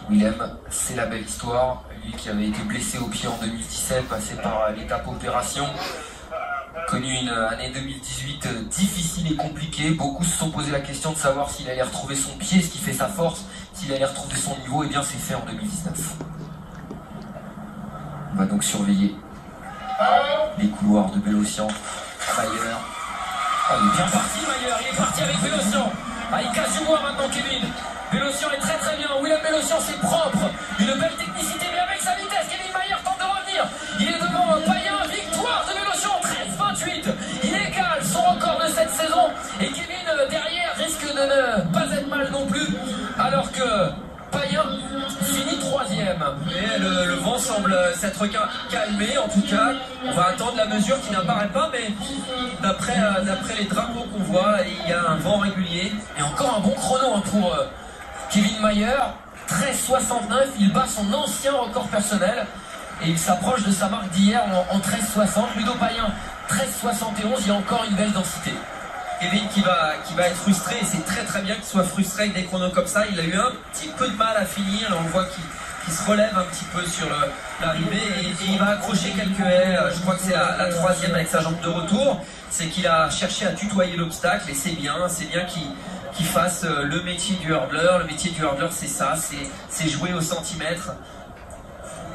Willem, c'est la belle histoire. Lui qui avait été blessé au pied en 2017, passé par l'étape opération, connu une année 2018 difficile et compliquée. Beaucoup se sont posé la question de savoir s'il allait retrouver son pied, ce qui fait sa force, s'il allait retrouver son niveau. Et bien c'est fait en 2019. On va donc surveiller les couloirs de Bellocian. Mayer. Oh, il est bien parti, Mayer. Il est parti avec Bellocian. Ah, il casse du bois maintenant, Kevin. Bellocian est très très bien. Willem Bellocian, c'est propre. Une belle technicité, mais avec sa vitesse. Kevin Mayer tente de revenir. Il est devant Payen. Victoire de Bellocian, 13-28. Il égale son record de cette saison. Et Kevin, derrière, risque de ne pas être mal non plus. Alors que Payen finit 3e. Et le vent semble s'être calmé. En tout cas, on va attendre la mesure qui n'apparaît pas, mais d'après les drapeaux qu'on voit, il y a un vent régulier. Et encore un bon chrono pour Kevin Mayer. 13,69. Il bat son ancien record personnel. Et il s'approche de sa marque d'hier en 13,60. Ludo Payen, 13,71. Il y a encore une belle densité. Kevin qui va être frustré, et c'est très très bien qu'il soit frustré avec des chronos comme ça. Il a eu un petit peu de mal à finir, là on voit qu'il se relève un petit peu sur l'arrivée et il va accrocher quelques haies. Je crois que c'est la 3e avec sa jambe de retour. C'est qu'il a cherché à tutoyer l'obstacle et c'est bien qu'il fasse le métier du hurdler. Le métier du hurdler, c'est ça, c'est jouer au centimètre.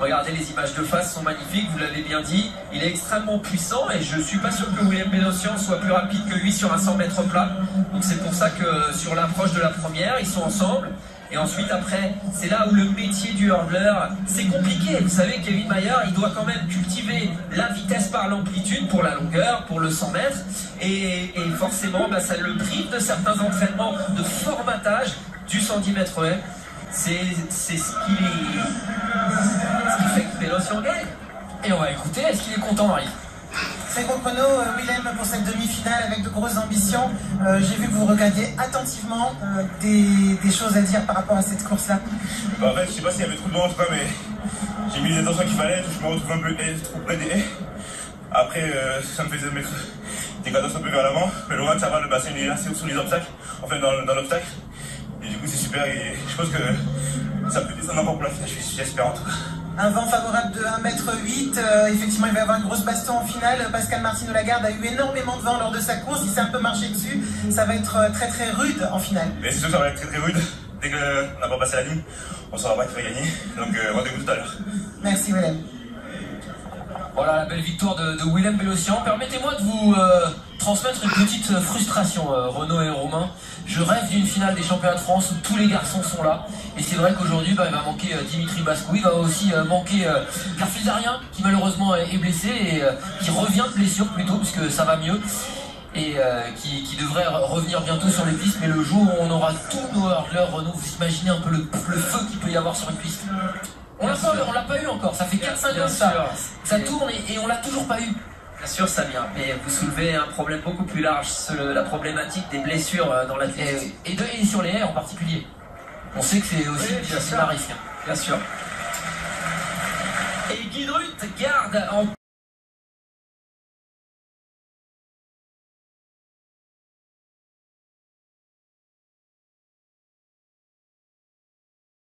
Regardez, les images de face sont magnifiques, vous l'avez bien dit. Il est extrêmement puissant et je suis pas sûr que Willem Bellocian soit plus rapide que lui sur un 100 mètres plat. Donc c'est pour ça que sur l'approche de la première, ils sont ensemble. Et ensuite après, c'est là où le métier du hurdler, c'est compliqué. Vous savez, Kevin Mayer, il doit quand même cultiver la vitesse par l'amplitude pour la longueur, pour le 100 mètres. Et forcément, ça le prive de certains entraînements de formatage du 110 mètres haies. C'est ce qui fait que Bellocian gagne. Et on va écouter, est-ce qu'il est content, Marie? Très bon chrono, Willem, pour cette demi-finale avec de grosses ambitions. J'ai vu que vous regardiez attentivement des choses à dire par rapport à cette course-là. En fait, je sais pas s'il y avait trop de vent en tout cas, mais j'ai mis les attentions qu'il fallait. Je me retrouve un peu trop près des haies. Après, ça me faisait mettre des cadences un peu vers l'avant. Mais le moment ça va, le bassin il est assez haut sur les obstacles, enfin dans l'obstacle. Et du coup, c'est super et je pense que ça peut descendre encore pour la finale, j'espère en tout cas. Un vent favorable de 1,8 m. Effectivement, il va y avoir une grosse baston en finale. Pascal Martino Lagarde a eu énormément de vent lors de sa course. Il s'est un peu marché dessus. Ça va être très très rude en finale. Mais c'est sûr que ça va être très très rude. Dès qu'on n'a pas passé la ligne, on saura pas qui va gagner. Donc rendez-vous tout à l'heure. Merci Willem. Voilà la belle victoire de Willem Bellocian. Permettez-moi de vous transmettre une petite frustration, Renaud et Romain. Je rêve d'une finale des championnats de France où tous les garçons sont là. Et c'est vrai qu'aujourd'hui, il va manquer Dimitri Bascou. Il va aussi manquer Garfield Darien, qui malheureusement est blessé et qui revient de blessure plutôt, puisque ça va mieux. Et qui devrait revenir bientôt sur les pistes. Mais le jour où on aura tous nos hurdlers, Renaud, vous imaginez un peu le feu qu'il peut y avoir sur une piste. On l'a pas eu encore, ça fait 4-5 ans ça tourne et on l'a toujours pas eu. Bien sûr, Samir, mais vous soulevez un problème beaucoup plus large, la problématique des blessures dans l'athlétisme. Et sur les haies en particulier. On sait que c'est aussi un risque. Bien sûr. Et Guy Drut garde en